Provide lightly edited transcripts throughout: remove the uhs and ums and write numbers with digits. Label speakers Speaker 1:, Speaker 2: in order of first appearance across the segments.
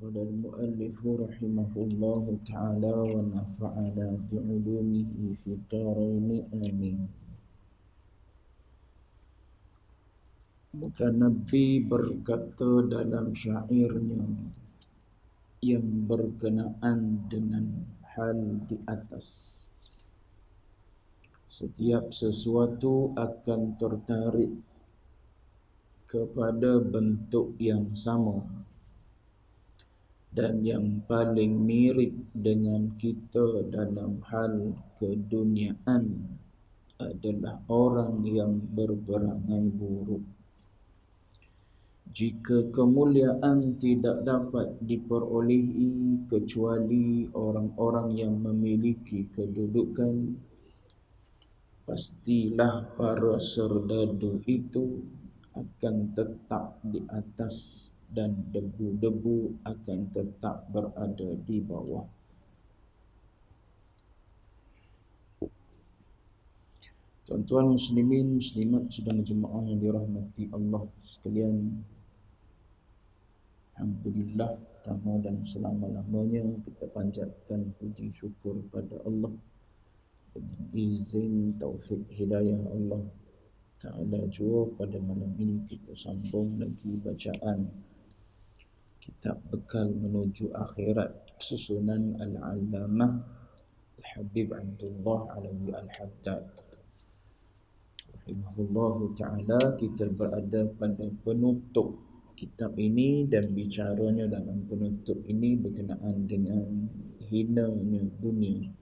Speaker 1: قال المؤلف رحمه الله تعالى ونفعنا بعلومه في الدارين آمين. Mutanabbi berkata dalam syairnya yang berkenaan dengan hal di atas, setiap sesuatu akan tertarik kepada bentuk yang sama, dan yang paling mirip dengan kita dalam hal keduniaan adalah orang yang berperangai buruk. Jika kemuliaan tidak dapat diperolehi kecuali orang-orang yang memiliki kedudukan, pastilah para serdadu itu akan tetap di atas dan debu-debu akan tetap berada di bawah. Tuan-tuan muslimin, muslimat sedang jemaah yang dirahmati Allah sekalian, alhamdulillah, pertama dan selama-lamanya kita panjatkan puji syukur pada Allah dengan izin taufik hidayah Allah Ta'ala. Jua pada malam ini kita sambung lagi bacaan kitab Bekal Menuju Akhirat susunan Al-Allamah Al-Habib Abdullah Alawi Al-Haddad rahimahullahu ta'ala. Kita berada pada penutup kitab ini dan bicaranya dalam penutup ini berkenaan dengan hinanya dunia.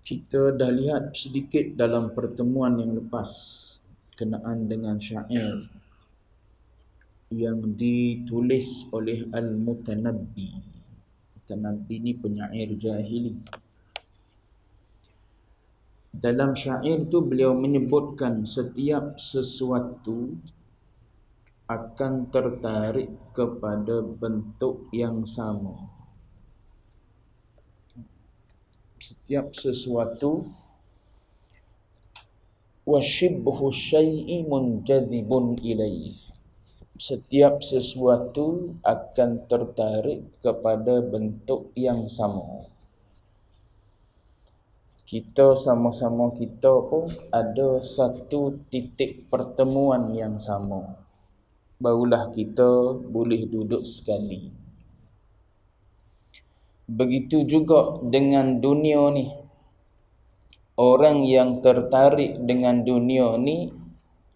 Speaker 1: Kita dah lihat sedikit dalam pertemuan yang lepas berkenaan dengan syair yang ditulis oleh Al-Mutanabbi. Mutanabbi ini penyair jahili. Dalam syair itu beliau menyebutkan setiap sesuatu akan tertarik kepada bentuk yang sama. Setiap sesuatu wasyibhu syai'i munjadhibun ilaih. Setiap sesuatu akan tertarik kepada bentuk yang sama. Kita sama-sama kita pun ada satu titik pertemuan yang sama, barulah kita boleh duduk sekali. Begitu juga dengan dunia ni. Orang yang tertarik dengan dunia ni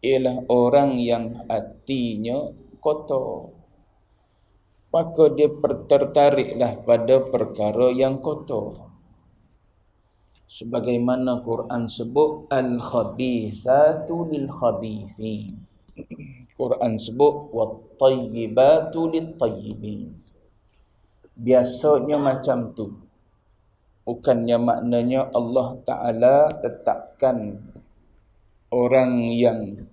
Speaker 1: ialah orang yang hatinya kotor. Maka dia tertariklah pada perkara yang kotor. Sebagaimana Quran sebut al-khabithatu lil-khabithin. Quran sebut wat-tayyibatu lit-tayyibin. Biasanya macam tu. Bukannya maknanya Allah Ta'ala tetapkan orang yang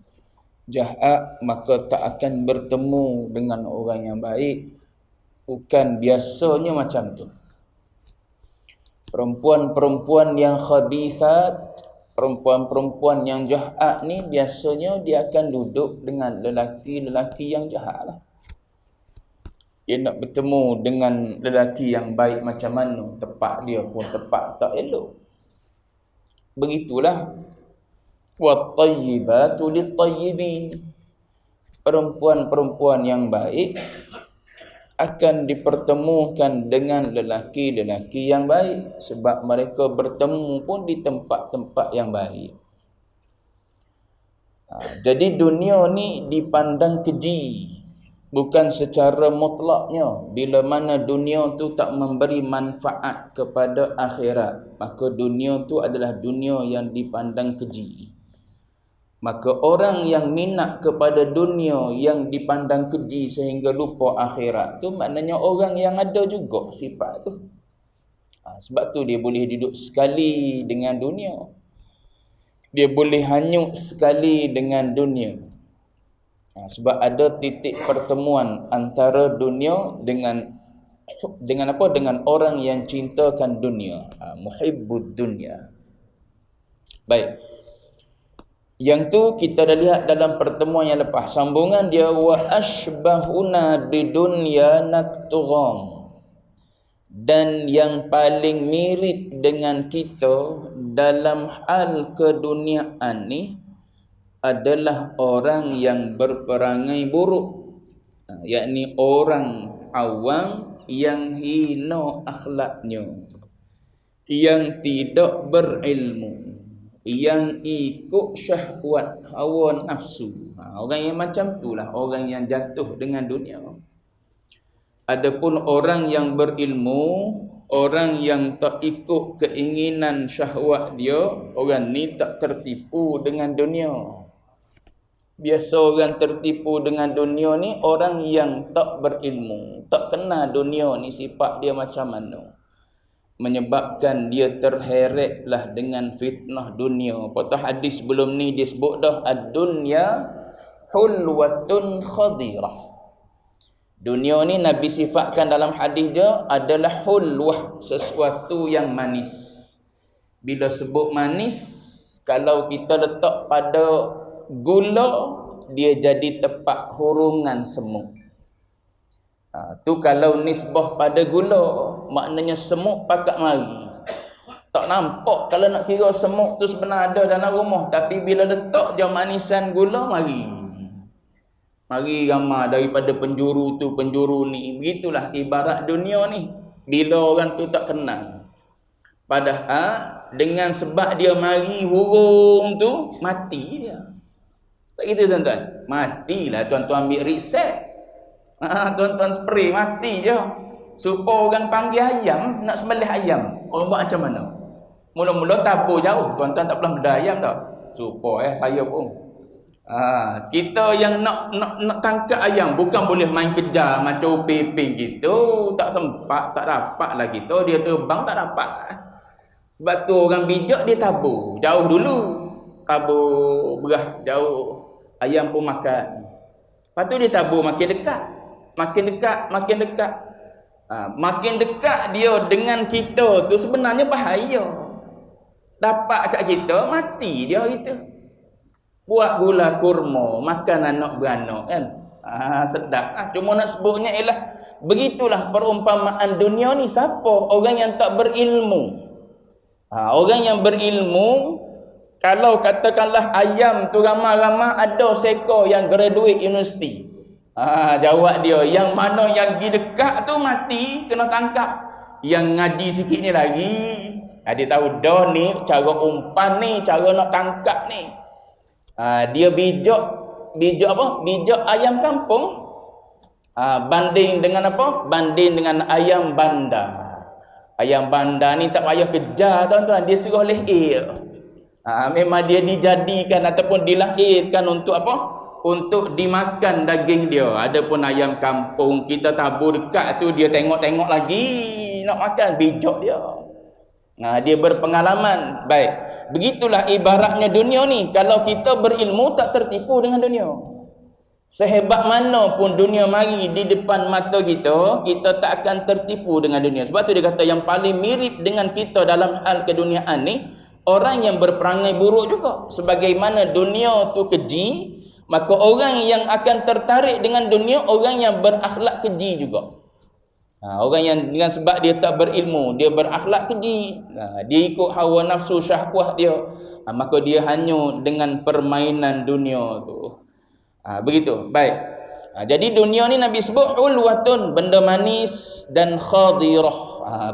Speaker 1: jahat maka tak akan bertemu dengan orang yang baik. Bukan, biasanya macam tu. Perempuan-perempuan yang khabithat, perempuan-perempuan yang jahat ni biasanya dia akan duduk dengan lelaki-lelaki yang jahat lah. Dia nak bertemu dengan lelaki yang baik macam mana, tepat dia pun tepat tak elok. Begitulah. Wat-tayyibatu lit-tayyibin. Perempuan-perempuan yang baik akan dipertemukan dengan lelaki-lelaki yang baik, sebab mereka bertemu pun di tempat-tempat yang baik. Jadi dunia ni dipandang keji, bukan secara mutlaknya. Bila mana dunia tu tak memberi manfaat kepada akhirat, maka dunia tu adalah dunia yang dipandang keji. Maka orang yang minat kepada dunia yang dipandang keji sehingga lupa akhirat tu maknanya orang yang ada juga sifat tu. Sebab tu dia boleh duduk sekali dengan dunia. Dia boleh hanyut sekali dengan dunia. Sebab ada titik pertemuan antara dunia dengan apa? Dengan orang yang cintakan dunia. Muhibbud dunya. Baik. Yang tu kita dah lihat dalam pertemuan yang lepas. Sambungan dia, wa ashbahuna bidunya natugham. Dan yang paling mirip dengan kita dalam hal keduniaan ni adalah orang yang berperangai buruk, yakni orang awam yang hina akhlaknya, yang tidak berilmu, yang ikut syahwat hawa nafsu. Orang yang macam itulah orang yang jatuh dengan dunia. Adapun orang yang berilmu, orang yang tak ikut keinginan syahwat dia, orang ni tak tertipu dengan dunia. Biasa orang tertipu dengan dunia ni orang yang tak berilmu, tak kenal dunia ni sifat dia macam mana, menyebabkan dia terheretlah dengan fitnah dunia. Patut hadis sebelum ni disebut dah, ad-dunya hulwatun khadirah. Dunia ni Nabi sifatkan dalam hadis dia adalah hulwah, sesuatu yang manis. Bila sebut manis, kalau kita letak pada gula, dia jadi tempat hurungan semut. Tu kalau nisbah pada gula, maknanya semut pakat mari. Tak nampak kalau nak kira semut tu sebenarnya ada dalam rumah, tapi bila letak je manisan gula, mari. Mari ramai daripada penjuru tu, penjuru ni. Begitulah ibarat dunia ni. Bila orang tu tak kenal. Padahal dengan sebab dia mari hurung tu, mati dia. Tak gitu tuan-tuan? Matilah tuan-tuan ambil riset. Tuan-tuan spray, mati je. Supaya orang panggil ayam, nak sembelih ayam. Orang buat macam mana? Mula-mula tabur jauh. Tuan-tuan tak pernah beda ayam tak? Supaya saya pun. Kita yang nak tangkap ayam bukan boleh main kejar macam uping gitu, tak sempat, tak dapat lah kita, dia terbang tak dapat. Sebab tu orang bijak dia tabur jauh dulu, tabur berah jauh, ayam pun makan. Lepas tu dia tabur makin dekat, makin dekat, makin dekat. Makin dekat dia dengan kita tu sebenarnya bahaya. Dapat kat kita, mati dia gitu. Buat gula kurma, makan anak beranak kan. Sedap. Cuma nak sebutnya ialah begitulah perumpamaan dunia ni. Siapa? Orang yang tak berilmu. Orang yang berilmu, kalau katakanlah ayam tu ramai-ramai, ada seekor yang graduate universiti. Jawab dia, yang mana yang pergi dekat tu mati, kena tangkap. Yang ngaji sikit ni lagi, dia tahu dah ni cara umpan ni, cara nak tangkap ni. Dia bijak apa? Bijak ayam kampung. Banding dengan apa? Banding dengan ayam bandar. Ayam bandar ni tak payah kejar tuan-tuan, dia suruh lahir. Memang dia dijadikan ataupun dilahirkan untuk apa? Untuk dimakan daging dia. Adapun ayam kampung kita tabur dekat tu, dia tengok-tengok lagi nak makan, bijak dia. Dia berpengalaman. Baik. Begitulah ibaratnya dunia ni. Kalau kita berilmu, tak tertipu dengan dunia. Sehebat mana pun dunia mari di depan mata kita, kita tak akan tertipu dengan dunia. Sebab tu dia kata yang paling mirip dengan kita dalam hal keduniaan ni, orang yang berperangai buruk juga. Sebagaimana dunia tu keji, maka orang yang akan tertarik dengan dunia, orang yang berakhlak keji juga. Orang yang dengan sebab dia tak berilmu, dia berakhlak keji, dia ikut hawa nafsu syahwat dia, maka dia hanyut dengan permainan dunia tu. Begitu. Baik. Jadi dunia ni Nabi sebut ulwatun, benda manis, dan khadirah,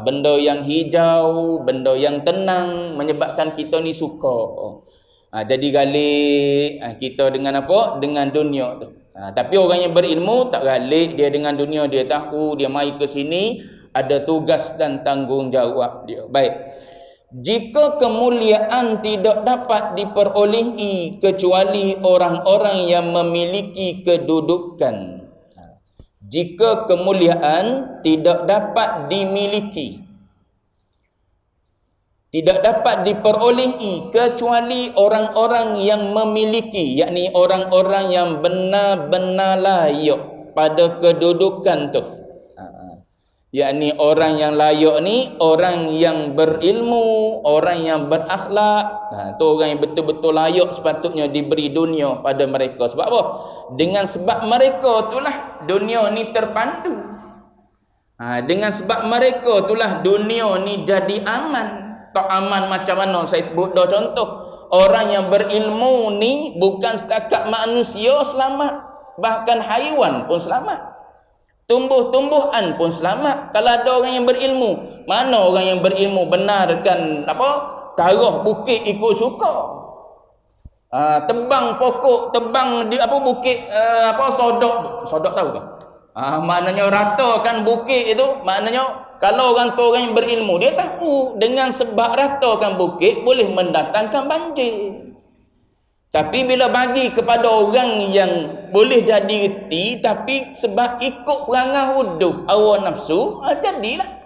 Speaker 1: benda yang hijau, benda yang tenang, menyebabkan kita ni suka. Jadi galik kita dengan apa? Dengan dunia tu. Tapi orang yang berilmu tak galik dia dengan dunia, dia tahu dia mai ke sini ada tugas dan tanggungjawab dia. Baik. Jika kemuliaan tidak dapat diperolehi kecuali orang-orang yang memiliki kedudukan. Jika kemuliaan tidak dapat dimiliki, tidak dapat diperolehi kecuali orang-orang yang memiliki, yakni orang-orang yang benar-benar layak pada kedudukan tu. yakni orang yang layak ni orang yang berilmu, orang yang berakhlak. Tu orang yang betul-betul layak sepatutnya diberi dunia pada mereka. Sebab apa? Dengan sebab mereka itulah dunia ni terpandu. Dengan sebab mereka itulah dunia ni jadi aman. Tak aman macam mana saya sebut dah contoh. Orang yang berilmu ni bukan setakat manusia selamat, bahkan haiwan pun selamat. Tumbuh-tumbuhan pun selamat kalau ada orang yang berilmu. Mana orang yang berilmu benarkan taruh bukit ikut suka. Tebang pokok, tebang di bukit sodok tahu ke? Maknanya ratakan bukit itu, maknanya kalau orang tu orang yang berilmu, dia tahu dengan sebab ratakan bukit boleh mendatangkan banjir. Tapi bila bagi kepada orang yang boleh jadi reti, tapi sebab ikut perangai huduh hawa nafsu, jadilah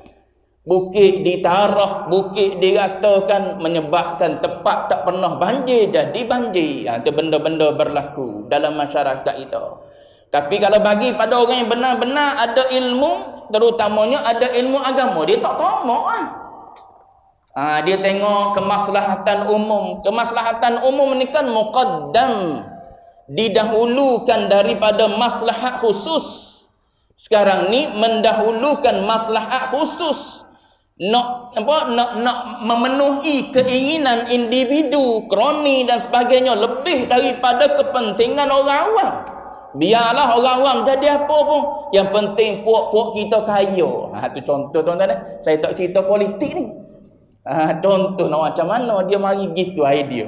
Speaker 1: bukit ditarah, bukit diratakan, menyebabkan tempat tak pernah banjir jadi banjir. Itu benda-benda berlaku dalam masyarakat itu. Tapi kalau bagi pada orang yang benar-benar ada ilmu, terutamanya ada ilmu agama, dia tak tamak dia tengok kemaslahatan umum. Kemaslahatan umum ni kan muqaddam, didahulukan daripada maslahat khusus. Sekarang ni mendahulukan maslahat khusus, nak memenuhi keinginan individu, kroni dan sebagainya lebih daripada kepentingan orang awam. Biarlah orang awam jadi apa pun, yang penting puak-puak kita kaya. Tu contoh tuan-tuan. Saya tak cerita politik ni. Contoh nak macam mana dia mari gitu idea.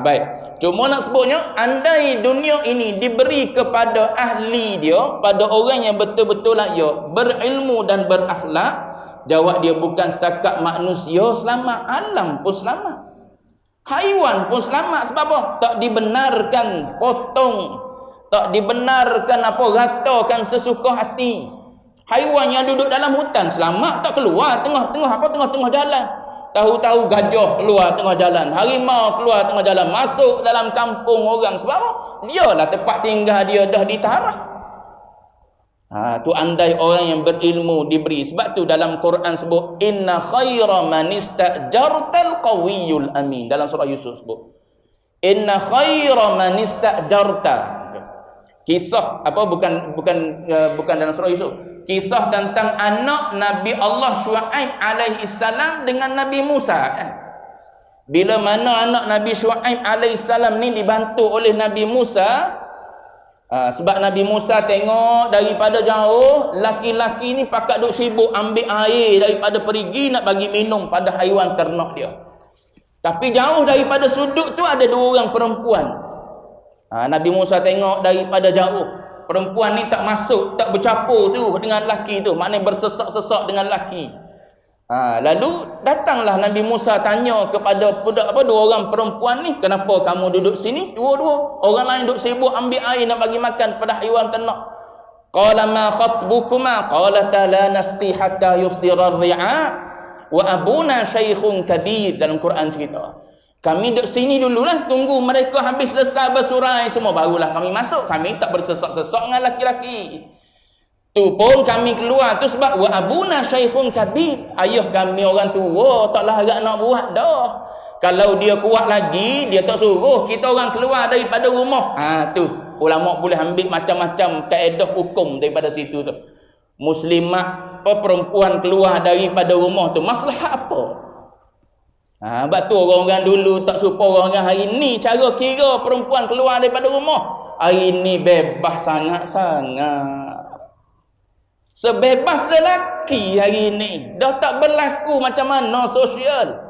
Speaker 1: Baik. Cuma nak sebutnya, andai dunia ini diberi kepada ahli dia, pada orang yang betul-betul layak, berilmu dan berakhlak, jawab dia bukan setakat manusia selamat, alam pun selamat. Haiwan pun selamat. Sebab apa? Tak dibenarkan potong, tak dibenarkan ratakan sesuka hati. Haiwan yang duduk dalam hutan selamat, tak keluar tengah-tengah jalan. Tahu-tahu gajah keluar tengah jalan, harimau keluar tengah jalan, masuk dalam kampung orang. Sebab apa? Dialah tempat tinggal dia dah ditarah. Tu andai orang yang berilmu diberi. Sebab tu dalam Quran sebut inna khaira man istajartal qawiyul amin. Dalam surah Yusuf sebut inna khaira man istajarta. Kisah bukan dalam surah Yusuf. Kisah tentang anak Nabi Allah Syuaib alaihi salam dengan Nabi Musa. Bila mana anak Nabi Syuaib alaihi salam ni dibantu oleh Nabi Musa, sebab Nabi Musa tengok daripada jauh laki-laki ni pakat duk sibuk ambil air daripada perigi nak bagi minum pada haiwan ternak dia. Tapi jauh daripada sudut tu ada dua orang perempuan. Nabi Musa tengok daripada jauh, perempuan ni tak masuk, tak bercampur tu dengan lelaki tu, maknanya bersesak-sesak dengan lelaki. Lalu datanglah Nabi Musa tanya kepada dua orang perempuan ni, kenapa kamu duduk sini dua-dua? Orang lain duduk sibuk ambil air nak bagi makan pada haiwan ternak. Qala ma khatbukuma? qalata la nasqi hatta yusdira ar-ri'a wa abuna shaykhun kabir. Dalam Quran cerita, kami duduk sini dululah, tunggu mereka habis selesai bersurai semua, barulah kami masuk. Kami tak bersesak-sesak dengan laki-laki. Tu pun kami keluar tu sebab wa abuna shaykhun kabir, ayah kami orang tua, tak larat nak buat dah. Kalau dia kuat lagi, dia tak suruh kita orang keluar daripada rumah. Tu ulama boleh ambil macam-macam kaedah hukum daripada situ tu. Muslimat perempuan keluar daripada rumah tu maslahat apa? Sebab tu orang-orang dulu tak serupa orang-orang hari ni. Cara kira perempuan keluar daripada rumah hari ni bebas sangat-sangat. Sebebas lelaki hari ni. Dah tak berlaku macam mana sosial.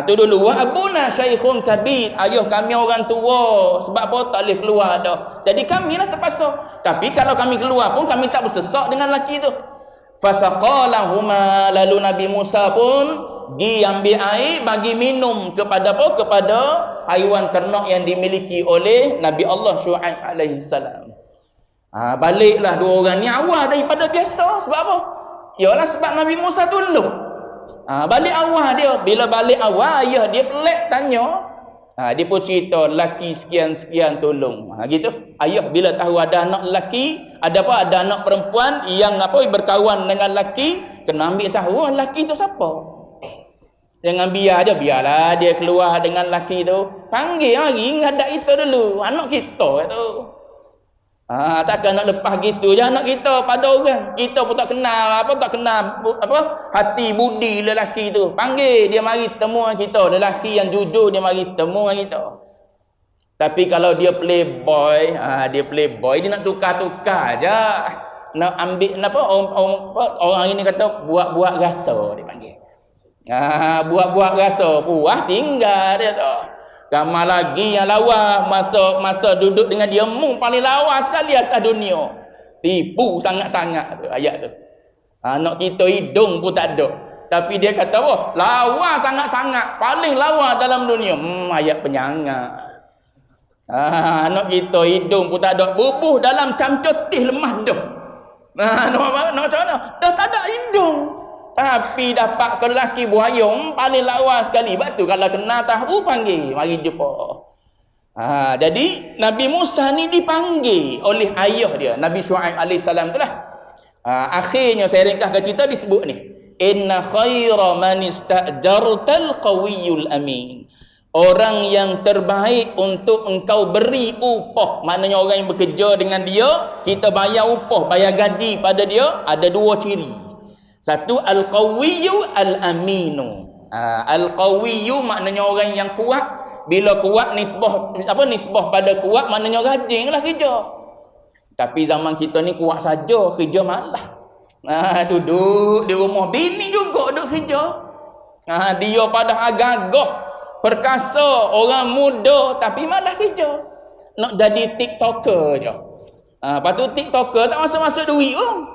Speaker 1: Tu dulu wa abuna shaykhun kabir, ayah kami orang tua. Sebab apa? Tak boleh keluar dah. Jadi kamilah terpaksa. Tapi kalau kami keluar pun kami tak bersesak dengan lelaki tu. Fasaqalahuma, lalu Nabi Musa pun pergi ambil air bagi minum kepada apa? Kepada haiwan ternak yang dimiliki oleh Nabi Allah Syuaib alaihi salam. Baliklah dua orang ni awal daripada biasa. Sebab apa? Yalah sebab Nabi Musa dulu. Balik awal dia. Bila balik awal, ayah dia pelik tanya, Dia pun cerita laki sekian-sekian tolong. Gitu. Ayah bila tahu ada anak lelaki, ada anak perempuan yang berkawan dengan lelaki, kena ambil tahu lelaki tu siapa. Jangan biarlah dia keluar dengan lelaki tu. Panggil hari ngadak kita dulu, anak kita tu. Takkan nak lepas gitu je anak kita pada orang. Kita pun tak kenal hati budi lelaki tu. Panggil dia mari temu dengan kita. Lelaki yang jujur dia mari temu dengan kita. Tapi kalau dia playboy, dia nak tukar-tukar je. Nak ambil orang ini kata buat-buat rasa dia panggil. Buat-buat rasa puas tinggal dia tu. Ramai lagi yang lawa masa duduk dengan dia paling lawa sekali atas dunia. Tipu sangat-sangat tu ayat tu. Anak kita hidung pun tak ada. Tapi dia kata lawa sangat-sangat, paling lawa dalam dunia. Ayat penyangat. Anak kita hidung pun tak ada, bubuh dalam camcotih lemah dah. Dah tak ada hidung. Tapi dapat ke lelaki buaya paling lawa sekali. Sebab tu kalau kena tahu panggil, mari jumpa. Jadi Nabi Musa ni dipanggil oleh ayah dia, Nabi Syuaib alaihissalam tu lah. Akhirnya saya ringkaskan cerita disebut ni. Inna khaira man istajartal qawiyul amin. Orang yang terbaik untuk engkau beri upah, maknanya orang yang bekerja dengan dia, kita bayar upah, bayar gaji pada dia, ada dua ciri. Satu, al-qawiyyu al-aminu. Al-qawiyyu maknanya orang yang kuat. Bila kuat nisbah pada kuat maknanya rajin lah kerja. Tapi zaman kita ni kuat saja, kerja malah. Duduk di rumah, bini juga duduk kerja. Dia pada agak-agak perkasa, orang muda tapi malah kerja. Nak jadi tiktoker je. Lepas tu tiktoker tak masuk-masuk duit pun.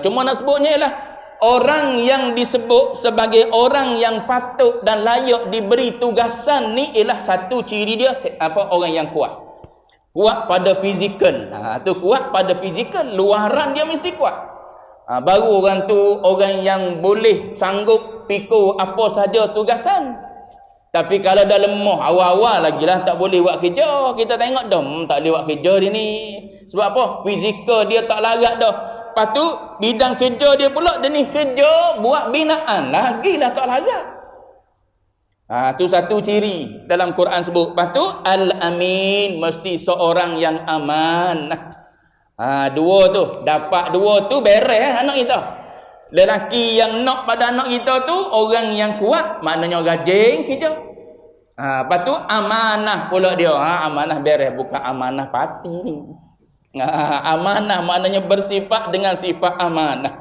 Speaker 1: Cuma nak sebutnya ialah orang yang disebut sebagai orang yang patut dan layak diberi tugasan ni ialah satu ciri dia orang yang kuat. Kuat pada fizikal. Tu kuat pada fizikal, luaran dia mesti kuat. Baru orang tu orang yang boleh sanggup pikul apa saja tugasan. Tapi kalau dah lemah awal-awal lagi lah tak boleh buat kerja, kita tengok dah tak boleh buat kerja dia ni. Sebab apa? Fizikal dia tak larat dah. Lepas tu bidang kerja dia pula jenis kerja buat binaan lagilah tak larat. Tu satu ciri dalam Quran sebut. Lepas tu al-amin, mesti seorang yang aman. Dua tu, dapat dua tu beres anak kita. Lelaki yang nak pada anak kita tu orang yang kuat, maknanya rajin kerja. Lepas tu amanah pula dia. Amanah beres, bukan amanah parti ni. Amanah maknanya bersifat dengan sifat amanah.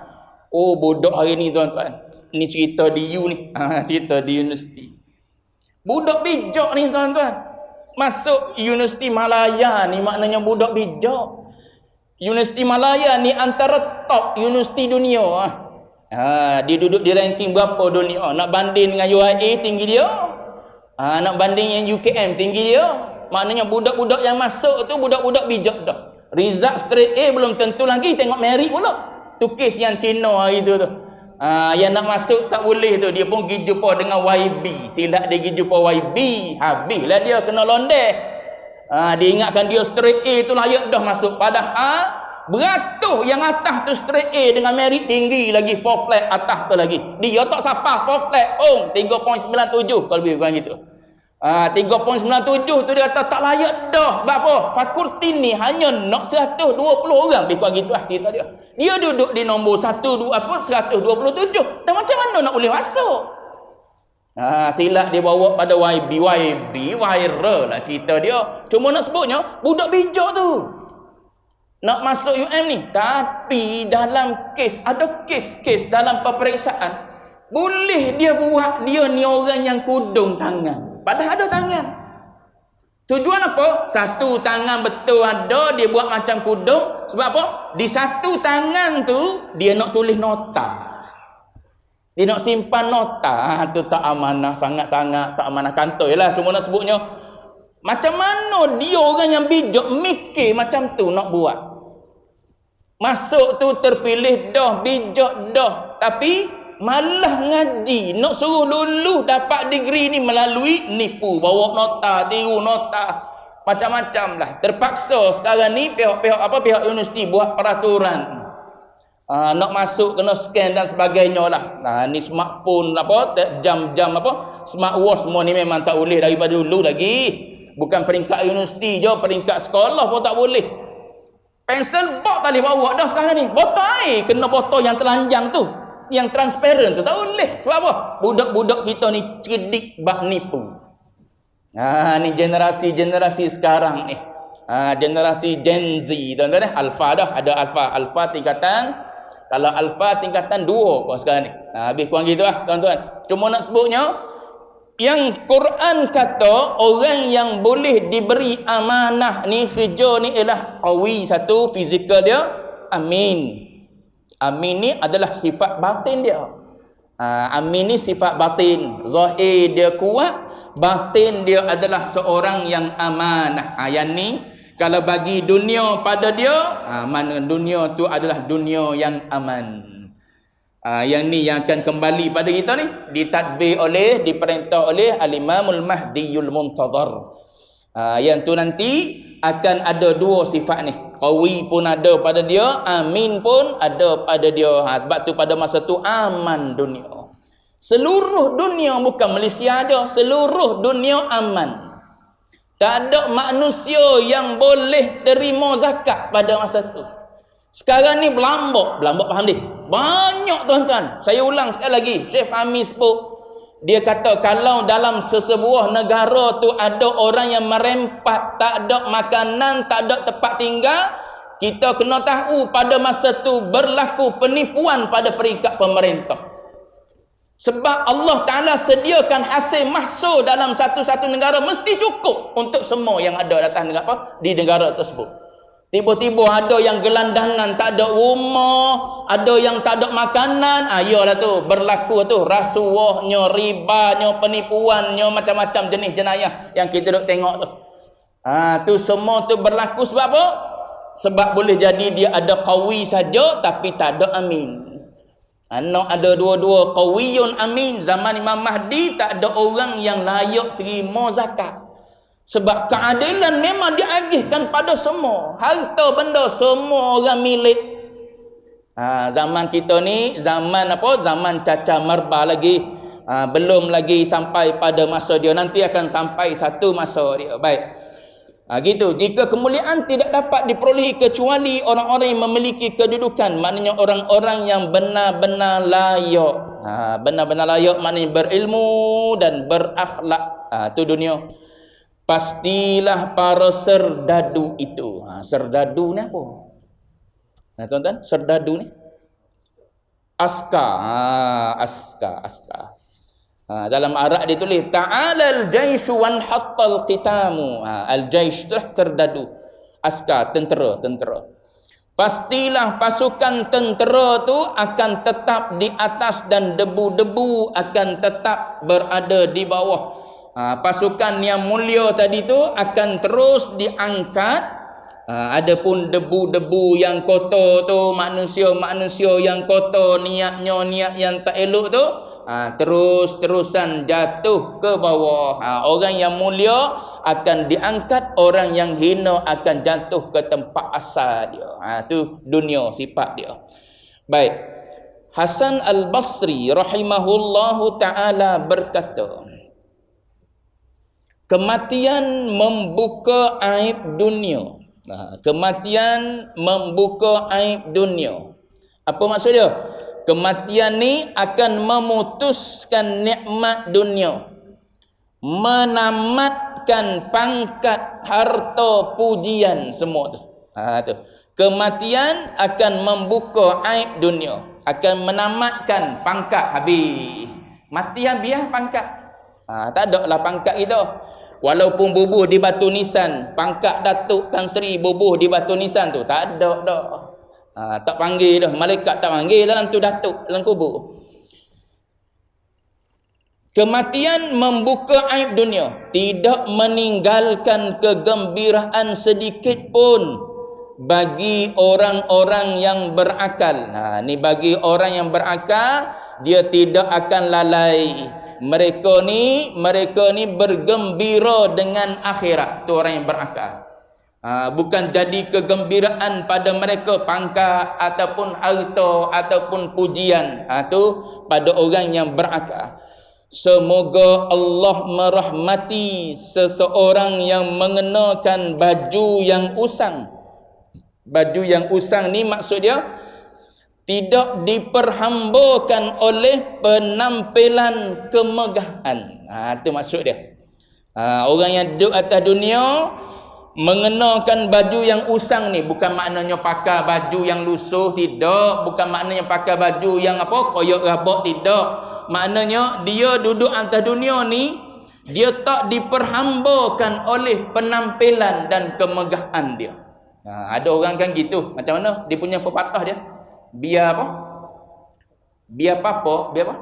Speaker 1: Budak hari ni tuan-tuan, ni cerita di U ni, cerita di universiti. Budak bijak ni tuan-tuan, masuk Universiti Malaya ni maknanya budak bijak. Universiti Malaya ni antara top universiti dunia. Dia duduk di ranking berapa dunia. Nak banding dengan UIA tinggi dia, nak banding yang UKM tinggi dia. Maknanya budak-budak yang masuk tu budak-budak bijak dah. Result straight A belum tentu lagi, tengok merit pula. Tu kes yang Cina hari tu. Yang nak masuk tak boleh tu, dia pun pergi jumpa dengan YB. Silap dia pergi jumpa YB, habislah dia kena londeh. Dia ingatkan dia straight A tu layak dah masuk. Padahal beratus yang atas tu straight A dengan merit tinggi lagi, 4 flat atas tu lagi. Dia tak sapa 4 flat 3.97 kalau lebih kurang gitu. 3.97 tu dia kata tak layak dah. Sebab apa? Fakulti ni hanya nak 120 orang. Lebih kurang gitu lah cerita dia. Dia duduk di nombor 127. Dan macam mana nak boleh masuk? Silap dia bawa pada YB viral lah cerita dia. Cuma nak sebutnya budak bijak tu nak masuk UM ni. Tapi dalam kes, ada kes-kes dalam peperiksaan, boleh dia buat dia ni orang yang kudung tangan, padahal ada tangan. Tujuan apa? Satu tangan betul ada, dia buat macam kudung. Sebab apa? Di satu tangan tu dia nak tulis nota, dia nak simpan nota. Tu tak amanah, sangat-sangat tak amanah kantoi lah. Cuma nak sebutnya macam mana dia orang yang bijak mikir macam tu nak buat. Masuk tu terpilih dah, bijak dah, tapi malah ngaji. Nak suruh lulus dapat degree ni melalui nipu. Bawa nota, tiru nota. Macam-macam lah. Terpaksa sekarang ni pihak universiti buat peraturan. Nak masuk kena scan dan sebagainya lah. Ni smartphone jam-jam smartwatch semua ni memang tak boleh daripada dulu lagi. Bukan peringkat universiti je, peringkat sekolah pun tak boleh. Pensel box tak boleh bawa dah sekarang ni. Botol air kena botol yang telanjang tu, yang transparent tu tak boleh. Sebab apa? Budak-budak kita ni cerdik bak nipu. Ni generasi sekarang ni. Generasi Gen Z, tuan-tuan. Alpha dah, ada alpha tingkatan. Kalau alpha tingkatan 2 kau sekarang ni. Habis kurang gitu lah, tuan-tuan. Cuma nak sebutnya, yang Quran kata orang yang boleh diberi amanah ni, kerja ni ialah qawi, satu fizikal dia, amin. Amin ni adalah sifat batin dia. Amin ni sifat batin. Zahir dia kuat, batin dia adalah seorang yang amanah. Yang ni kalau bagi dunia pada dia, mana dunia tu adalah dunia yang aman. Yang ni yang akan kembali pada kita ni, diperintah oleh Al-Imamul Mahdiyul Muntazar. Yang tu nanti akan ada 2 sifat ni. Qawi pun ada pada dia, amin pun ada pada dia. Sebab tu pada masa tu aman dunia. Seluruh dunia, bukan Malaysia aja, seluruh dunia aman. Tak ada manusia yang boleh terima zakat pada masa tu. Sekarang ni berlambak faham dia? Banyak tuan-tuan. Saya ulang sekali lagi. Syekh Fahmi sebut. Dia kata kalau dalam sesebuah negara tu ada orang yang merempat, tak ada makanan, tak ada tempat tinggal, kita kena tahu pada masa tu berlaku penipuan pada peringkat pemerintah. Sebab Allah Ta'ala sediakan hasil mahsul dalam satu-satu negara mesti cukup untuk semua yang ada datang di negara tersebut. Tiba-tiba ada yang gelandangan, tak ada rumah, ada yang tak ada makanan. Iyalah tu, berlaku tu rasuahnya, ribanya, penipuannya, macam-macam jenis jenayah yang kita duk tengok tu. Tu semua tu berlaku sebab apa? Sebab boleh jadi dia ada qawi saja tapi tak ada amin. Nak ada dua-dua, qawiyun amin. Zaman Imam Mahdi tak ada orang yang layak terima zakat. Sebab keadilan memang diagihkan pada semua. Harta benda semua orang milik. Zaman kita ni zaman zaman caca merba lagi. Belum lagi sampai pada masa dia. Nanti akan sampai satu masa dia. Baik. Gitu. Jika kemuliaan tidak dapat diperolehi kecuali orang-orang yang memiliki kedudukan, maknanya orang-orang yang benar-benar layak. Benar-benar layak maknanya berilmu dan berakhlak. Itu dunia. Pastilah para serdadu itu. Serdadu ni apa? Tuan-tuan, serdadu ni askar. Askar. Dalam Arab ditulis ta'alal jaishu wan hattal qitamu. Al-jaish itulah serdadu. Askar, tentera. Pastilah pasukan tentera tu akan tetap di atas dan debu-debu akan tetap berada di bawah. Pasukan yang mulia tadi tu akan terus diangkat. Adapun debu-debu yang kotor tu, manusia-manusia yang kotor, niat yang tak elok tu, terus-terusan jatuh ke bawah. Orang yang mulia akan diangkat, orang yang hina akan jatuh ke tempat asal dia. Tu dunia, sifat dia. Baik. Hasan Al-Basri rahimahullahu ta'ala berkata, kematian membuka aib dunia. Kematian membuka aib dunia. Apa maksud dia? Kematian ni akan memutuskan nikmat dunia, menamatkan pangkat, harta, pujian semua tu. Tu. Kematian akan membuka aib dunia, akan menamatkan pangkat, habis. Mati habis pangkat. Tak ada lah pangkat itu. Walaupun bubuh di Batu Nisan, pangkat Datuk Tan Sri bubuh di Batu Nisan tu, tak ada dah. Tak panggil dah, malaikat tak panggil dalam tu Datuk, dalam kubur. Kematian membuka aib dunia, tidak meninggalkan kegembiraan sedikit pun. bagi orang-orang yang berakal. Ni bagi orang yang berakal, dia tidak akan lalai. Mereka ni bergembira dengan akhirat. Tu orang yang berakal. Bukan jadi kegembiraan pada mereka pangkat ataupun harta ataupun pujian. Tu pada orang yang berakal. Semoga Allah merahmati seseorang yang mengenakan baju yang usang. Baju yang usang ni maksud dia tidak diperhambakan oleh penampilan kemegahan. Itu maksud dia. Orang yang duduk atas dunia mengenakan baju yang usang ni bukan maknanya pakai baju yang lusuh, tidak. Bukan maknanya pakai baju yang koyak rabak, tidak. Maknanya dia duduk atas dunia ni, dia tak diperhambakan oleh penampilan dan kemegahan dia. Ada orang kan gitu. Macam mana? Dia punya pepatah dia. Biar apa? Biar apa? Biar apa?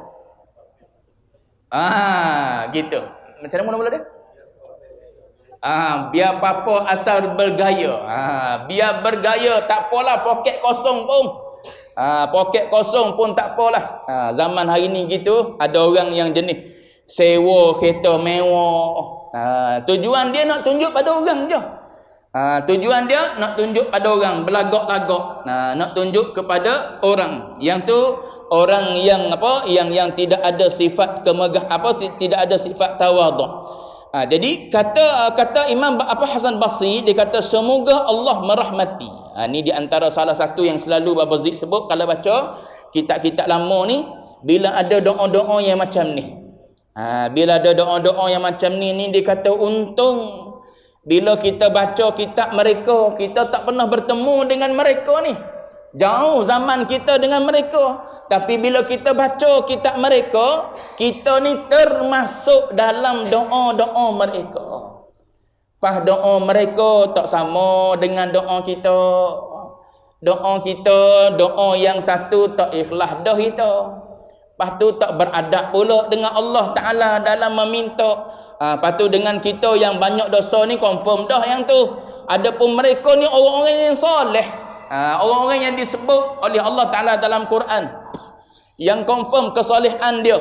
Speaker 1: Gitu. Macam mana mula dia? Biar apa asal bergaya. Biar bergaya, tak apalah poket kosong pun. Poket kosong pun tak apalah. Zaman hari ni gitu, ada orang yang jenis sewa kereta mewah. Tujuan dia nak tunjuk pada orang je. Tujuan dia nak tunjuk pada orang, belagak-lagak. Nak tunjuk kepada orang. Yang tu orang yang yang tidak ada sifat tidak ada sifat tawaduk. Jadi kata Imam Hasan Basri, dia kata semoga Allah merahmati. Ni di antara salah satu yang selalu Baba Zik sebut kalau baca kitab-kitab lama ni, bila ada doa-doa yang macam ni. Bila ada doa-doa yang macam ni dia kata untung bila kita baca kitab mereka, kita tak pernah bertemu dengan mereka ni. Jauh zaman kita dengan mereka. Tapi bila kita baca kitab mereka, kita ni termasuk dalam doa-doa mereka. Doa mereka tak sama dengan doa kita. Doa kita, doa yang satu tak ikhlas dah kita. Lepas tu tak beradab pula dengan Allah Ta'ala dalam meminta. Lepas tu dengan kita yang banyak dosa ni confirm dah yang tu. Adapun mereka ni orang-orang yang soleh. Orang-orang yang disebut oleh Allah Ta'ala dalam Quran, yang confirm kesolehan dia.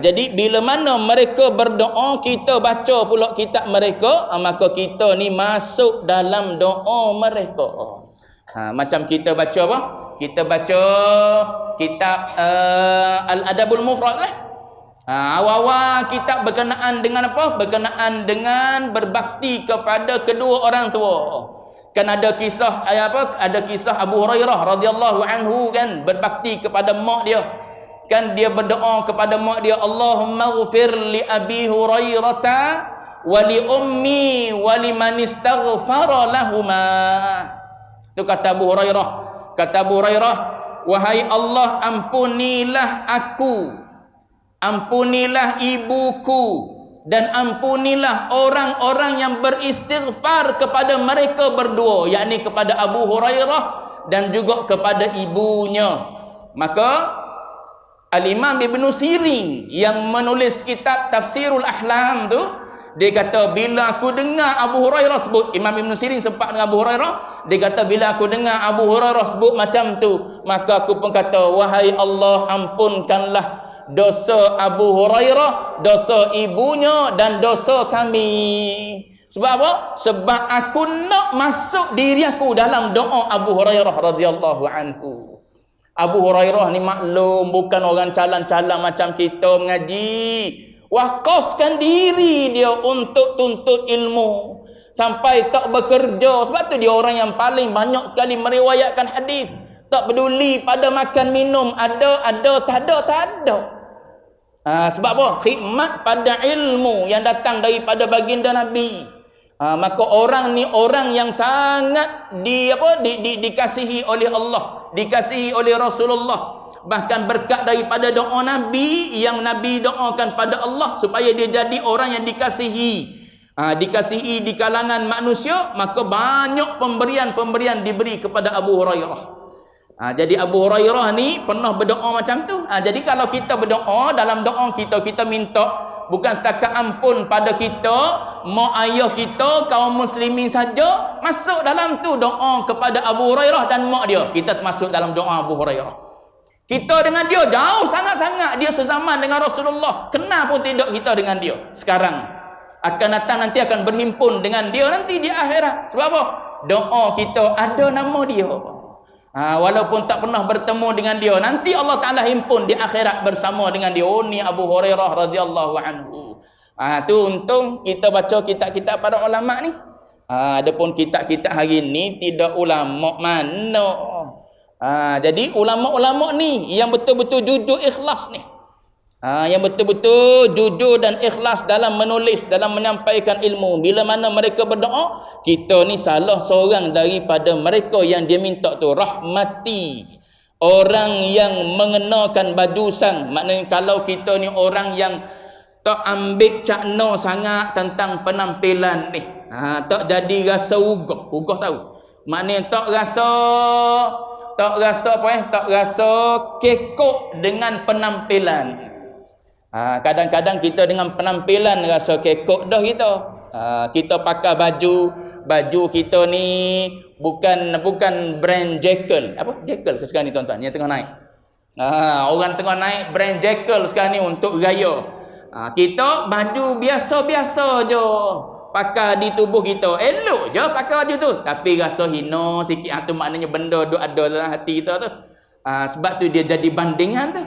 Speaker 1: Jadi bila mana mereka berdoa, kita baca pula kitab mereka, maka kita ni masuk dalam doa mereka. Macam kita baca apa? Kita baca kitab Al-Adabul Mufrad lah. Awal-awal kitab berkenaan dengan apa? Berkenaan dengan berbakti kepada kedua orang tua. Kan ada kisah ada kisah Abu Hurairah radhiyallahu anhu kan berbakti kepada mak dia. Kan dia berdoa kepada mak dia, Allahumma ighfir li Abi Hurairah wa li ummi wa liman istaghfara lahuma. Itu kata Abu Hurairah. Kata Abu Hurairah, wahai Allah, ampunilah aku, ampunilah ibuku, dan ampunilah orang-orang yang beristighfar kepada mereka berdua, yakni kepada Abu Hurairah dan juga kepada ibunya. Maka Al-Imam Ibn Sirin yang menulis kitab Tafsirul Ahlam tu, dia kata bila aku dengar Abu Hurairah sebut, Imam Ibn Sirin sempat dengan Abu Hurairah, dia kata bila aku dengar Abu Hurairah sebut macam tu, maka aku pun kata, wahai Allah, ampunkanlah dosa Abu Hurairah, dosa ibunya dan dosa kami. Sebab apa? Sebab aku nak masuk diri aku dalam doa Abu Hurairah radhiyallahu anhu. Abu Hurairah ni maklum bukan orang calang-calang macam kita mengaji. Wakafkan diri dia untuk tuntut ilmu sampai tak bekerja. Sebab tu dia orang yang paling banyak sekali meriwayatkan hadis. Tak peduli pada makan minum, ada, tak ada. Sebab apa? Khidmat pada ilmu yang datang daripada baginda Nabi. Maka orang ni orang yang sangat dikasihi oleh Allah, dikasihi oleh Rasulullah. Bahkan berkat daripada doa Nabi yang Nabi doakan pada Allah supaya dia jadi orang yang dikasihi. Dikasihi di kalangan manusia, maka banyak pemberian diberi kepada Abu Hurairah. Jadi Abu Hurairah ni pernah berdoa macam tu. Jadi kalau kita berdoa, dalam doa kita minta bukan setakat ampun pada kita, mak ayah kita, kaum muslimin saja, masuk dalam tu doa kepada Abu Hurairah dan mak dia. Kita termasuk dalam doa Abu Hurairah. Kita dengan dia jauh sangat-sangat, dia sezaman dengan Rasulullah. Kenal pun tidak kita dengan dia. Sekarang akan datang nanti akan berhimpun dengan dia nanti di akhirat. Sebab apa? Doa kita ada nama dia. Walaupun tak pernah bertemu dengan dia, nanti Allah Ta'ala himpun di akhirat bersama dengan dia. Oh, ni Abu Hurairah radhiyallahu anhu. Tu untung kita baca kitab-kitab para ulama ni. Adapun kitab-kitab hari ni tidak ulama mana. Jadi ulama-ulama ni yang betul-betul jujur ikhlas ni. Yang betul-betul jujur dan ikhlas dalam menulis, dalam menyampaikan ilmu. Bila mana mereka berdoa, kita ni salah seorang daripada mereka yang dia minta tu, rahmati orang yang mengenakan baju sang. Maknanya kalau kita ni orang yang tak ambil cakna sangat tentang penampilan ni, tak jadi rasa ugah. Ugah tahu? Maknanya tak rasa kekok dengan penampilan. Kadang-kadang kita dengan penampilan rasa kekok dah kita. Kita pakai baju kita ni bukan brand Jekyll. Apa? Jekyll ke sekarang ni tuan-tuan yang tengah naik. Orang tengah naik brand Jekyll sekarang ni untuk gaya. Kita baju biasa-biasa je pakai di tubuh kita. Elok je pakai baju tu, tapi rasa hina sikit. Tu maknanya benda duk ada dalam hati kita tu. Sebab tu dia jadi bandingan tu.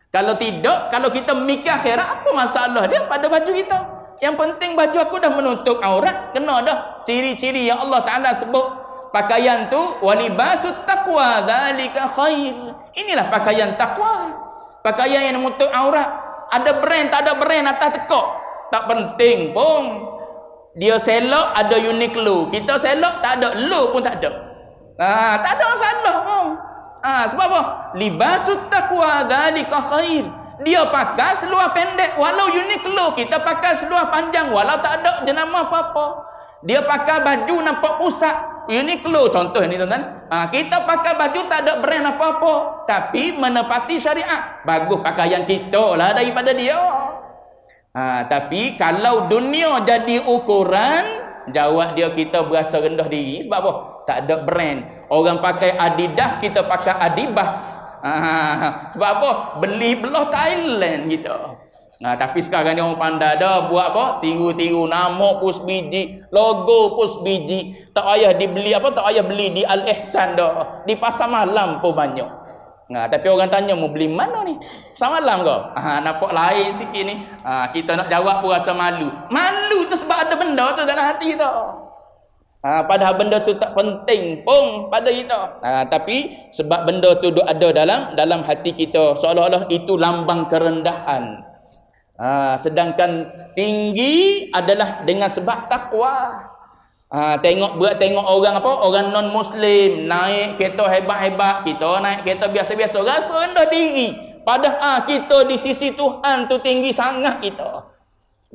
Speaker 1: Kalau tidak, kalau kita mikir akhirat, apa masalah dia pada baju kita? Yang penting baju aku dah menutup aurat, kena dah ciri-ciri yang Allah Ta'ala sebut. Pakaian tu walibasut taqwa dzalika khair. Inilah pakaian takwa. Pakaian yang menutup aurat. Ada brand, tak ada brand atas tekak, tak penting pun. Dia selok ada Uniqlo, kita selok tak ada, lo pun tak ada. Tak ada masalah pun. Sebab apa? Libasut taqwa dzalika khair. Dia pakai seluar pendek walau Uniqlo, kita pakai seluar panjang walau tak ada jenama apa-apa. Dia pakai baju nampak pusat, Uniqlo contoh ni tuan-tuan. Kita pakai baju tak ada brand apa-apa, tapi menepati syariat. Bagus pakaian kita lah daripada dia. Tapi kalau dunia jadi ukuran, jawab dia kita berasa rendah diri. Sebab apa? Tak ada brand. Orang pakai Adidas, kita pakai Adibas. Sebab apa? Beli belah Thailand kita. Tapi sekarang ni orang pandai dah buat apa? Tiru-tiru nama pus biji, logo pus biji. Tak payah dibeli apa? Tak payah beli di Al-Ihsan dah. Di pasar malam pun banyak. Tapi orang tanya, mau beli mana ni? Pasar malam ke? Nampak lain sikit ni. Kita nak jawab pun rasa malu. Malu tu sebab ada benda tu dalam hati kita. Padahal benda tu tak penting pun pada kita. Tapi sebab benda tu ada dalam hati kita, seolah-olah itu lambang kerendahan. Sedangkan tinggi adalah dengan sebab takwa. Tengok orang apa? Orang non muslim naik kereta hebat-hebat, kita naik kereta biasa-biasa, rasa rendah diri. Padahal kita di sisi Tuhan tu tinggi sangat kita.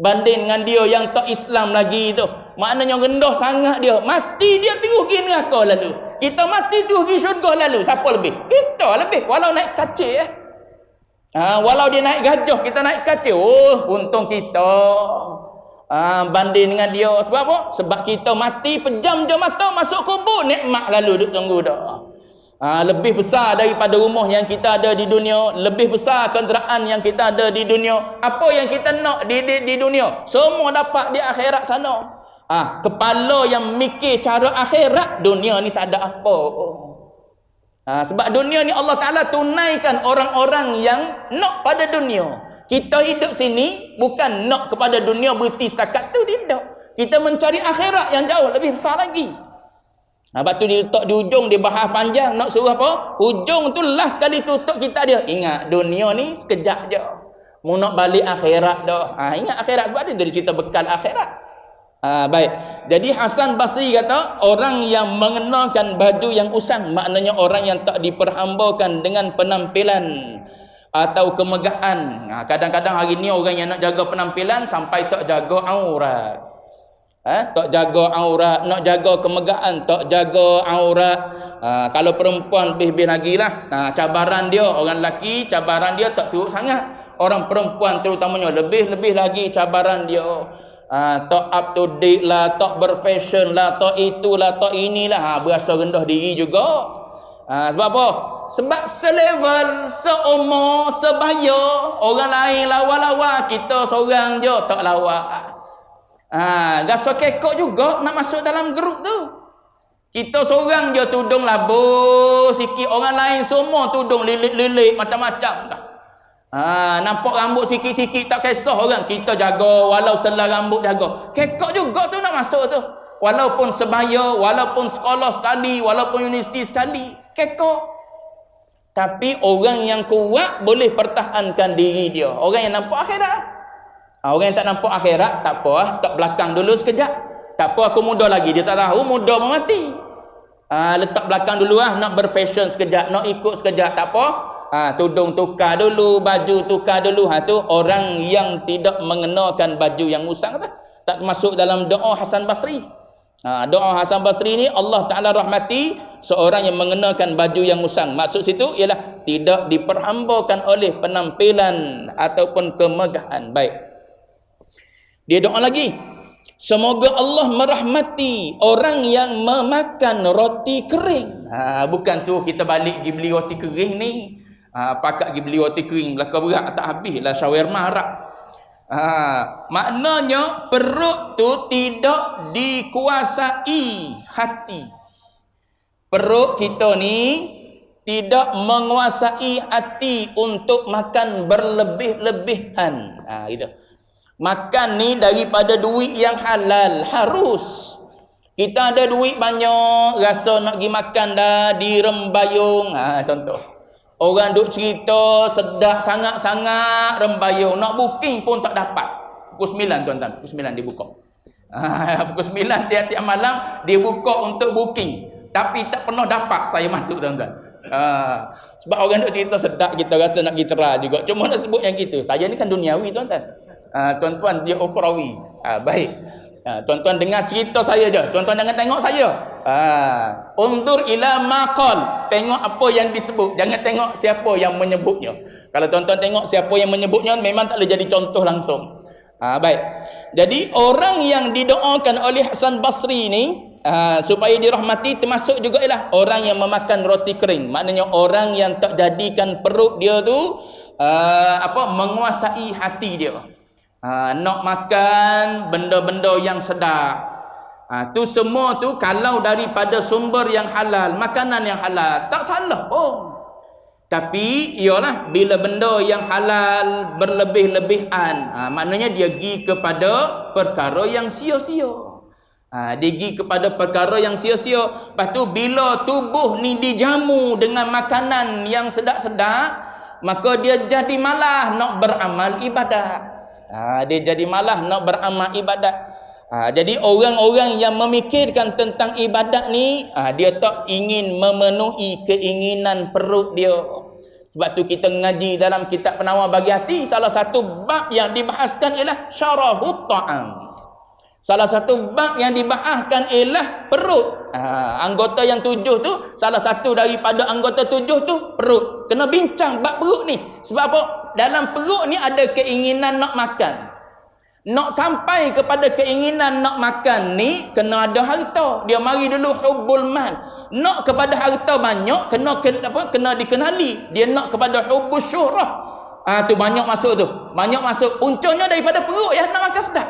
Speaker 1: Banding dengan dia yang tak Islam lagi tu, maknanya rendah sangat dia. Mati dia terus pergi neraka lalu. Kita mati terus pergi syurga lalu. Siapa lebih? Kita lebih. Walau naik kacil walau dia naik gajah, kita naik kacil. Oh, untung kita banding dengan dia. Sebab apa? Sebab kita mati pejam je mata, masuk kubur, nikmat lalu duk tunggu dah. Lebih besar daripada rumah yang kita ada di dunia, lebih besar kenderaan yang kita ada di dunia. Apa yang kita nak di dunia, semua dapat di akhirat sana. Kepala yang mikir cara akhirat, dunia ni tak ada apa. Sebab dunia ni Allah Ta'ala tunaikan orang-orang yang nak pada dunia. Kita hidup sini bukan nak kepada dunia berhenti setakat tu, tidak. Kita mencari akhirat yang jauh lebih besar lagi. Lepas tu dia letak di ujung, dia bahas panjang, nak suruh apa? Hujung tu last kali tutup kita dia. Ingat, dunia ni sekejap je. Mau nak balik akhirat dah. Ingat akhirat, sebab dia cerita bekal akhirat. Baik. Jadi Hasan Basri kata, orang yang mengenakan baju yang usang, maknanya orang yang tak diperhambakan dengan penampilan atau kemegahan. Kadang-kadang hari ni orang yang nak jaga penampilan sampai tak jaga aurat. Tak jaga aurat, nak jaga kemegahan, tak jaga aurat. Kalau perempuan lebih lagi lah. Cabaran dia, orang lelaki cabaran dia tak teruk sangat. Orang perempuan terutamanya lebih lagi cabaran dia. Tak up to date lah, tak berfashion lah, tak itulah, tak inilah. Berasa rendah diri juga. Sebab apa? Sebab selevel, seumur, sebaya. Orang lain lawa-lawa, kita seorang je tak lawa. Rasa kekok juga nak masuk dalam grup tu. Kita seorang je tudung labur sikit, orang lain semua tudung lilik-lilik macam-macam dah. Nampak rambut sikit-sikit tak kisah orang, kita jaga walau selai rambut jaga. Kekok juga tu nak masuk tu. Walaupun sebaya, walaupun sekolah sekali, walaupun universiti sekali, kekok. Tapi orang yang kuat boleh pertahankan diri dia. Orang yang nampak akhirat. Orang yang tak nampak akhirat, tak apa, tak belakang dulu sekejap. Tak apa, aku muda lagi, dia tak tahu muda pun mati. Letak belakang dulu nak berfashion sekejap, nak ikut sekejap, tak apa. Tudung tukar dulu, baju tukar dulu. Tu orang yang tidak mengenakan baju yang usang tu. Tak masuk dalam doa Hasan Basri. Doa Hasan Basri ni Allah Ta'ala rahmati seorang yang mengenakan baju yang usang. Maksud situ ialah tidak diperhambakan oleh penampilan ataupun kemegahan. Baik. Dia doa lagi. Semoga Allah merahmati orang yang memakan roti kering. Bukan suruh kita balik pergi beli roti kering ni. Pakat pergi beli roti kering belakang berat tak habislah shawarma Arab. Maknanya perut tu tidak dikuasai hati. Perut kita ni tidak menguasai hati untuk makan berlebih-lebihan. Gitu. Makan ni daripada duit yang halal harus. Kita ada duit banyak, rasa nak pergi makan dah di Rembayung. Contoh. Orang duk cerita sedap sangat-sangat Rembayung. Nak booking pun tak dapat. Pukul 9 tuan-tuan. Pukul 9 dia buka. Pukul 9 tiap-tiap malam dia buka untuk booking. Tapi tak pernah dapat saya masuk tuan-tuan. Sebab orang duk cerita sedap, kita rasa nak pergi tera juga. Cuma nak sebut yang gitu. Saya ni kan duniawi tuan-tuan. Tuan-tuan dia ukhrawi. Baik. Tuan-tuan dengar cerita saya je. Tuan-tuan jangan tengok saya. Undur ila maqal. Tengok apa yang disebut. Jangan tengok siapa yang menyebutnya. Kalau tuan-tuan tengok siapa yang menyebutnya, memang tak boleh jadi contoh langsung. Baik. Jadi orang yang didoakan oleh Hasan Basri ni supaya dirahmati termasuk juga ialah orang yang memakan roti kering. Maknanya orang yang tak jadikan perut dia tu menguasai hati dia. Nak makan benda-benda yang sedap. Tu semua tu kalau daripada sumber yang halal, makanan yang halal, tak salah pun. Tapi ialah bila benda yang halal berlebih-lebihan, maknanya dia pergi kepada perkara yang sia-sia. Dia pergi kepada perkara yang sia-sia. Lepas tu bila tubuh ni dijamu dengan makanan yang sedap-sedap, maka dia jadi malah nak beramal ibadat. Dia jadi malah nak beramal ibadat. Jadi orang-orang yang memikirkan tentang ibadat ni, dia tak ingin memenuhi keinginan perut dia. Sebab tu kita ngaji dalam kitab Penawar Bagi Hati, salah satu bab yang dibahaskan ialah syarahut ta'am. Salah satu bab yang dibahaskan ialah perut. Anggota yang 7 tu, salah satu daripada anggota 7 tu perut. Kena bincang bab perut ni. Sebab apa? Dalam perut ni ada keinginan nak makan. Nak sampai kepada keinginan nak makan ni, kena ada harta. Dia mari dulu hubbul mal. Nak kepada harta banyak, kena dikenali. Dia nak kepada hubbus syuhrah. Tu banyak masuk tu. Banyak masuk. Puncanya daripada perut yang nak makan sedap.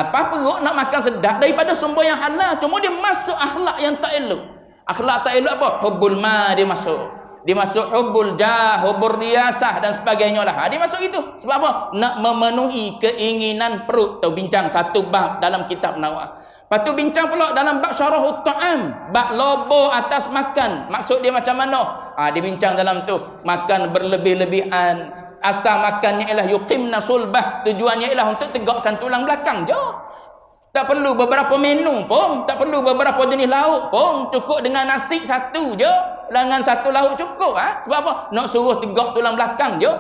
Speaker 1: Perut nak makan sedap daripada sumber yang halal. Cuma dia masuk akhlak yang tak elok. Akhlak tak elok apa? Hubbul mal dia masuk. Dia masuk hubbul jah, hubbul riyasah dan sebagainya lah. Dia masuk itu. Sebab apa? Nak memenuhi keinginan perut. Tahu bincang satu bab dalam kitab Nawar. Lepas tu bincang pula dalam bab syarahut ta'am. Bab lobo atas makan. Maksud dia macam mana? Dia bincang dalam tu. Makan berlebih-lebihan. Asal makannya ialah yuqimna sulbah. Tujuannya ialah untuk tegakkan tulang belakang je. Tak perlu beberapa menu pun. Tak perlu beberapa jenis lauk pun. Cukup dengan nasi satu je. Dengan satu lauk cukup. Sebab apa? Nak suruh tegak tulang belakang je.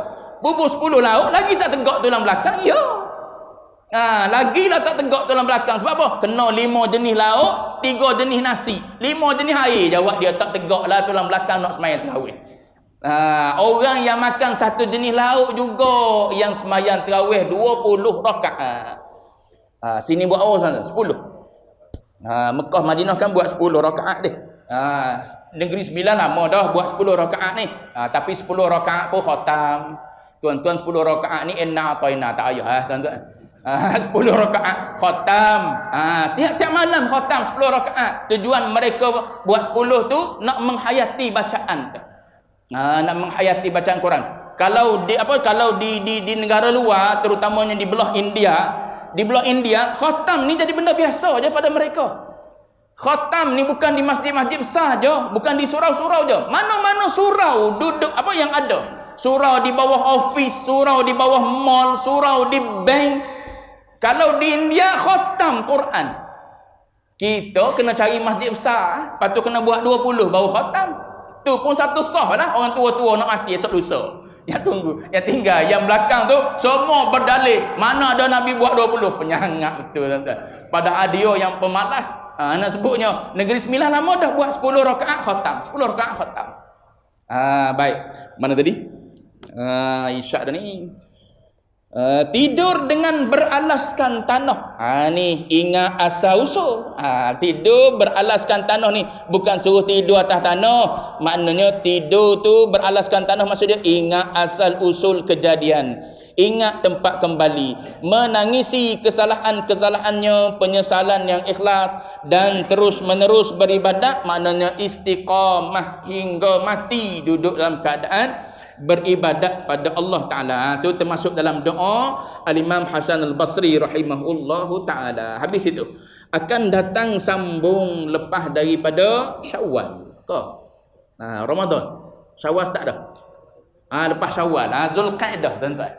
Speaker 1: Bubur 10 lauk lagi tak tegak tulang belakang. Ya. Lagilah tak tegak tulang belakang. Sebab apa? Kena 5 jenis lauk, 3 jenis nasi, 5 jenis air. Jawab dia, tak tegak lah tulang belakang nak sembahyang tarawih. Orang yang makan 1 jenis lauk juga yang sembahyang tarawih 20 rakaat. Sini buat awal sana 10. Mekah Madinah kan buat 10 rakaat dia. Negeri 9 lama dah buat 10 rakaat ni. Tapi 10 rakaat pun khatam. Tuan-tuan 10 rakaat ni inna ataina, tak payah tuan-tuan. 10 rakaat khatam. Tiap-tiap malam khatam 10 rakaat. Tujuan mereka buat 10 tu nak menghayati bacaan tu. Nak menghayati bacaan Quran. Kalau di negara luar, terutamanya di belah India, khatam ni jadi benda biasa je pada mereka. Khatam ni bukan di masjid-masjid besar je, bukan di surau-surau je. Mana-mana surau duduk apa yang ada. Surau di bawah office, surau di bawah mall, surau di bank. Kalau di India khatam Quran. Kita kena cari masjid besar, lepas tu kena buat 20 baru khatam. Tu pun satu sah lah, orang tua-tua nak mati esok lusa. Yang tunggu, yang tinggal, yang belakang tu semua berdalih. Mana ada Nabi buat 20? Penyangat betul tuan-tuan. Pada dia yang pemalas, nak sebutnya Negeri 9 lama dah buat 10 rakaat khatam. 10 rakaat khatam. Baik. Mana tadi? Isyak dah ni. Tidur dengan beralaskan tanah. Ni ingat asal usul. Tidur beralaskan tanah ni bukan suruh tidur atas tanah. Maknanya tidur tu beralaskan tanah, maksudnya ingat asal usul kejadian. Ingat tempat kembali, menangisi kesalahan-kesalahannya, penyesalan yang ikhlas, dan terus menerus beribadat. Maknanya istiqamah hingga mati duduk dalam keadaan beribadat pada Allah Ta'ala. Itu termasuk dalam doa Al-Imam Hasan Al-Basri rahimahullahu ta'ala. Habis itu akan datang sambung lepas daripada Syawal ke Ramadan. Syawal tak dah. Lepas Syawal Zulqa'dah tuan-tuan.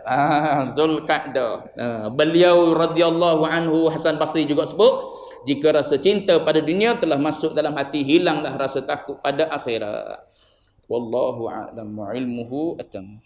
Speaker 1: Zulqa'dah. Beliau radhiyallahu anhu, Hasan Basri juga sebut, jika rasa cinta pada dunia telah masuk dalam hati, hilanglah rasa takut pada akhirat. Wallahu a'lam wa ilmuhu atam.